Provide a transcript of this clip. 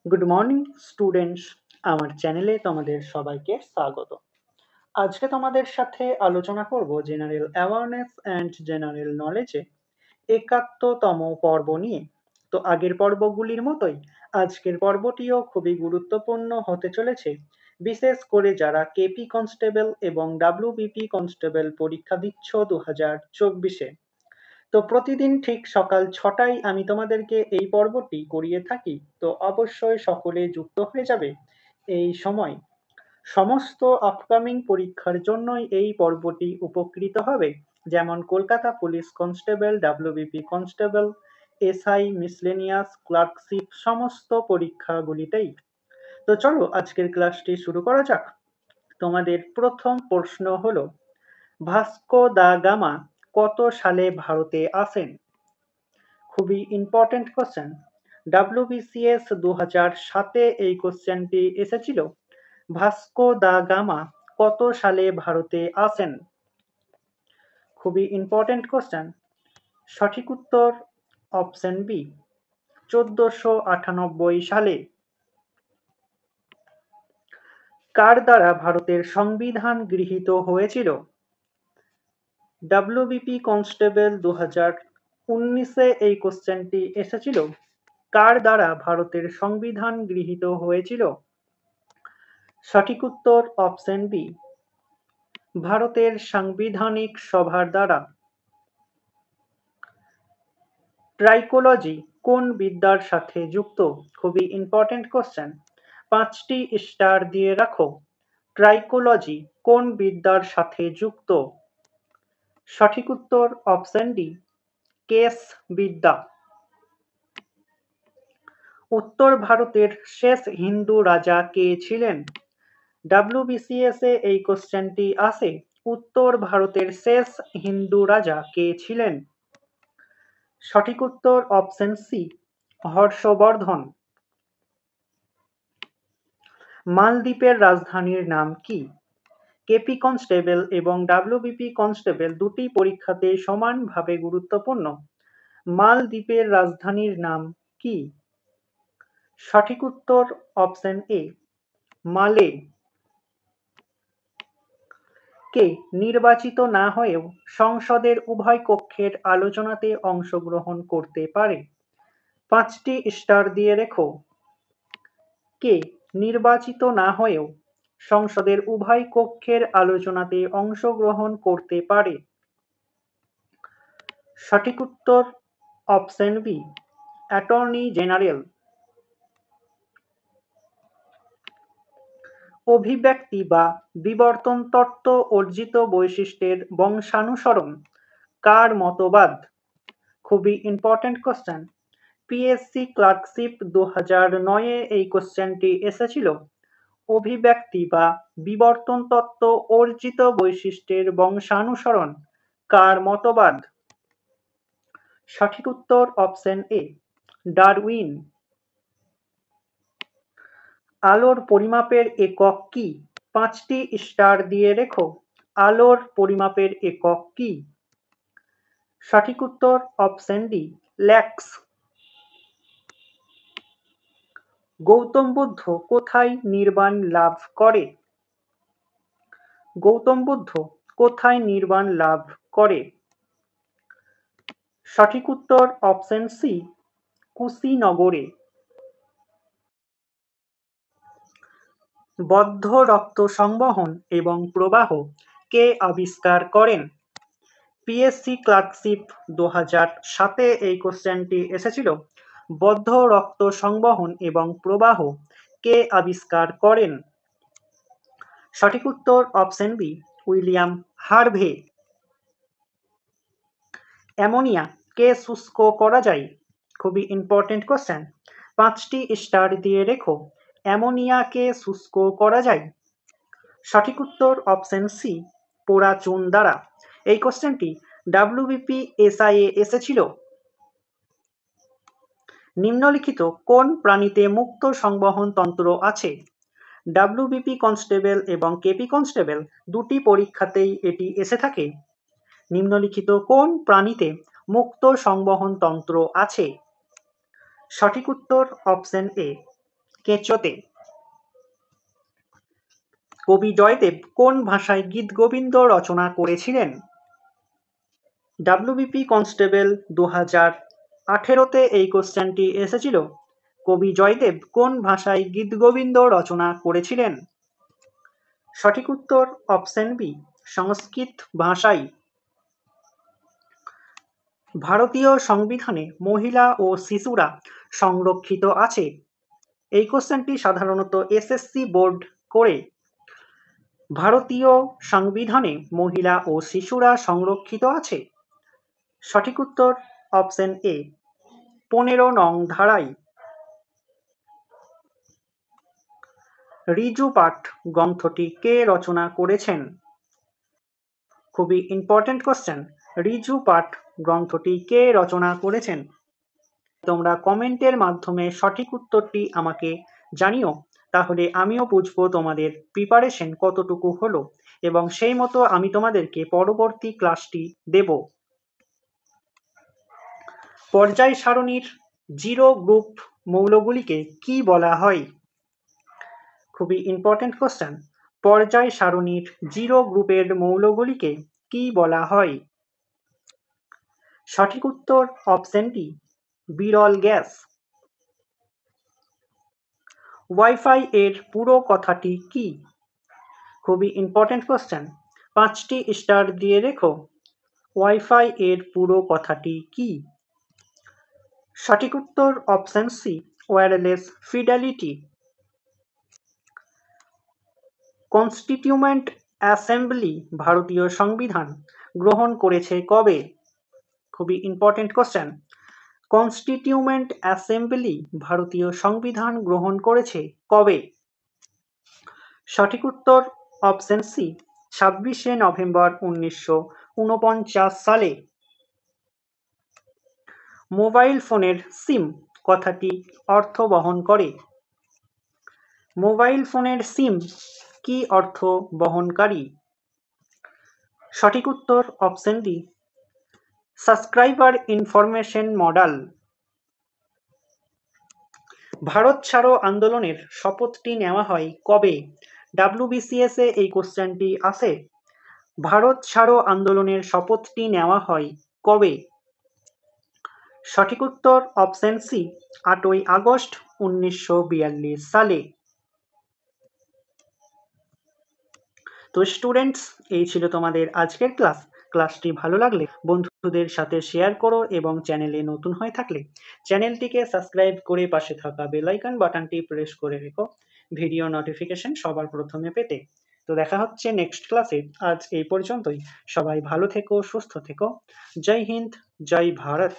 Good morning students, আমার চ্যানেলে তোমাদের সবাইকে স্বাগত। আজকে তোমাদের সাথে আলোচনা করব জেনারেল অ্যাওয়ারনেস অ্যান্ড জেনারেল নলেজে ৭১তম পর্ব নিয়ে। তো আগের পর্বগুলির মতোই আজকের পর্বটিও খুবই গুরুত্বপূর্ণ হতে চলেছে, বিশেষ করে যারা কেপি কনস্টেবল এবং ডাব্লিউবিপি কনস্টেবল পরীক্ষা দিচ্ছ 2024-এ। তো প্রতিদিন ঠিক সকাল ৬টায় আমি তোমাদেরকে এই পর্বটি করিয়ে থাকি, তো অবশ্যই সকলে যুক্ত হয়ে যাবে এই সময়। সমস্ত আপকামিং পরীক্ষার জন্যই এই পর্বটি উপকৃত হবে, যেমন Kolkata police constable, WBP constable, SI, miscellaneous, clerkship সমস্ত পরীক্ষাগুলিতেই। তো চলো আজকের ক্লাসটি শুরু করা যাক। তোমাদের প্রথম প্রশ্ন হলো, ভাস্কো দা গামা কত সালে ভারতে আসেন? খুবই ইম্পর্টেন্ট কোশ্চেন। WBCS 2007-এ এই কোশ্চেনটি এসেছিল। ভাস্কো দা গামা কত সালে ভারতে আসেন? খুবই ইম্পর্টেন্ট কোশ্চেন। সঠিক উত্তর অপশন বি, 1498 সালে। কার দ্বারা ভারতের সংবিধান গৃহীত হয়েছিল? WBP কনস্টেবল 2019-এ এই কোশ্চেনটি এসেছিল। কার দ্বারা ভারতের সংবিধান গৃহীত হয়েছিল? সঠিক উত্তর অপশন বি, ভারতের সাংবিধানিক সভার দ্বারা। ট্রাইকোলজি কোন বিদ্যার সাথে যুক্ত? খুবই ইম্পর্টেন্ট কোশ্চেন, 5টি স্টার দিয়ে রাখো। ট্রাইকোলজি কোন বিদ্যার সাথে যুক্ত? সঠিক উত্তর অপশন ডি, কেস বিদ্যা। উত্তর ভারতের শেষ হিন্দু রাজা কে ছিলেন? WBCS-এ এই কোশ্চেনটি আসে। উত্তর ভারতের শেষ হিন্দু রাজা কে ছিলেন? সঠিক উত্তর অপশন সি, হর্ষবর্ধন। মালদ্বীপের রাজধানীর নাম কি? কেপি কনস্টেবল এবং ডাব্লিউবিপি কনস্টেবল দুটি পরীক্ষাতেই সমানভাবে গুরুত্বপূর্ণ। মালদ্বীপের রাজধানীর নাম কি? সঠিক উত্তর অপশন এ, মালে। কে নির্বাচিত না হয়েও সংসদের উভয় কক্ষের আলোচনাতে অংশগ্রহণ করতে পারে? 5টি স্টার দিয়ে রেখো। কে নির্বাচিত না হয়েও সংসদের উভয় কক্ষের আলোচনাতে অংশগ্রহণ করতে পারে? সঠিক উত্তর অপশন বি, অ্যাটর্নি জেনারেল। অভিব্যক্তি বা বিবর্তন তত্ত্ব অর্জিত বৈশিষ্ট্যের বংশানুসরণ কার মতবাদ? খুবই ইম্পর্টেন্ট কোশ্চেন। পিএসসি ক্লার্কশিপ 2009-এ এই কোশ্চেনটি এসেছিল। অভিব্যক্তি বা বিবর্তন তত্ত্ব অর্জিত বৈশিষ্ট্যের বংশানুসরণ কার মতবাদ? সঠিক উত্তর অপশন এ, ডারউইন। আলোর পরিমাপের একক কি? 5টি স্টার দিয়ে রেখো। আলোর পরিমাপের একক কি? সঠিক উত্তর অপশন ডি, ল্যাক্স। গৌতম বুদ্ধ কোথায় নির্বাণ লাভ করে? গৌতম বুদ্ধ কোথায় নির্বাণ লাভ করে? সঠিক উত্তর অপশন সি, কুশীনগরে। বদ্ধ রক্ত সংবহন এবং প্রবাহ কে আবিষ্কার করেন? পিএসসি ক্লার্কশিপ 2007-এ এই কোশ্চেনটি এসেছিল। বদ্ধ রক্ত সংবহন এবং প্রবাহ কে আবিষ্কার করেন? সঠিক উত্তর option B, William Harvey. Ammonia কে শুষ্ক করা যায়? খুবই ইম্পর্টেন্ট কোশ্চেন, 5টি স্টার দিয়ে রেখো। অ্যামোনিয়াকে শুষ্ক করা যায়? সঠিক উত্তর অপশন সি, পোড়া চুন দ্বারা। এই কোশ্চেনটি WBP SI-এ এসেছিল। নিম্নলিখিত কোন প্রাণীতে মুক্ত সংবহন তন্ত্র আছে? WBP কনস্টেবল এবং কেপি কনস্টেবল দুটি পরীক্ষাতেই এটি এসে থাকে। নিম্নলিখিত কোন প্রাণীতে মুক্ত সংবহন তন্ত্র আছে? সঠিক উত্তর অপশন এ, কেচোতে। কবি জয়দেব কোন ভাষায় গীতগোবিন্দ রচনা করেছিলেন? ডাব্লিউবিপি কনস্টেবল 2018-তে এই কোশ্চেনটি এসেছিল। কবি জয়দেব কোন ভাষায় গীতগোবিন্দ রচনা করেছিলেন? সঠিক উত্তর অপশন বি, সংস্কৃত ভাষায়। ভারতীয় সংবিধানে মহিলা ও শিশুরা সংরক্ষিত আছে। এই কোশ্চেনটি সাধারণত এসএসসি বোর্ড করে। ভারতীয় সংবিধানে মহিলা ও শিশুরা সংরক্ষিত আছে। সঠিক উত্তর অপশন এ, 15 নং ধারায়। ঋজু পাঠ গ্রন্থটি কে রচনা করেছেন? খুবই ইম্পর্টেন্ট কোশ্চেন। ঋজু পাঠ গ্রন্থটি কে রচনা করেছেন? তোমরা কমেন্টের মাধ্যমে সঠিক উত্তরটি আমাকে জানিও, তাহলে আমিও বুঝবো তোমাদের প্রিপারেশন কতটুকু হলো এবং সেই মতো আমি তোমাদেরকে পরবর্তী ক্লাসটি দেব। পর্যায় সারণীর জিরো গ্রুপ মৌলগুলিকে কি বলা হয়? খুবই ইম্পর্টেন্ট কোশ্চেন। পর্যায় সারণীর জিরো গ্রুপের মৌলগুলিকে কি বলা হয়? সঠিক উত্তর অপশন ডি, বিরল গ্যাস। ওয়াইফাই এর পুরো কথাটি কি? খুবই ইম্পর্টেন্ট কোশ্চেন। 5টি স্টার দিয়ে রেখো। ওয়াইফাই এর পুরো কথাটি কি? সঠিক উত্তর option C, wireless fidelity. Constituent assembly ভারতীয় সংবিধান গ্রহণ করেছে কবে? খুবই ইম্পর্টেন্ট কোশ্চেন। কনস্টিটিউয়েন্ট অ্যাসেম্বলি ভারতীয় সংবিধান গ্রহণ করেছে কবে? সঠিক উত্তর অপশন সি, 26শে নভেম্বর 1949 সালে। মোবাইল ফোনের সিম কথাটি অর্থ বহন করে? মোবাইল ফোনের সিম কি অর্থ বহনকারী? সঠিক উত্তর option D, subscriber information model. Bharat ছাড়ো আন্দোলনের শপথটি নেওয়া হয় কবে? ডাব্লিউবিসিএস এ এই কোশ্চেনটি আসে। ভারত ছাড়ো আন্দোলনের শপথটি নেওয়া হয় কবে? সঠিক উত্তর অপশন সি, 8ই আগস্ট 1942 সালে। তো স্টুডেন্টস, এই ছিল তোমাদের আজকের ক্লাস। ক্লাসটি ভালো লাগলে বন্ধুদের সাথে শেয়ার করো এবং চ্যানেলে নতুন হয়ে থাকলে চ্যানেলটিকে সাবস্ক্রাইব করে পাশে থাকা বেল আইকন বাটনটি প্রেস করে রেখো ভিডিও নোটিফিকেশন সবার প্রথমে পেতে। তো দেখা হচ্ছে নেক্সট ক্লাসে। আজ এই পর্যন্তই। সবাই ভালো থেকো, সুস্থ থেকো। জয় হিন্দ, জয় ভারত।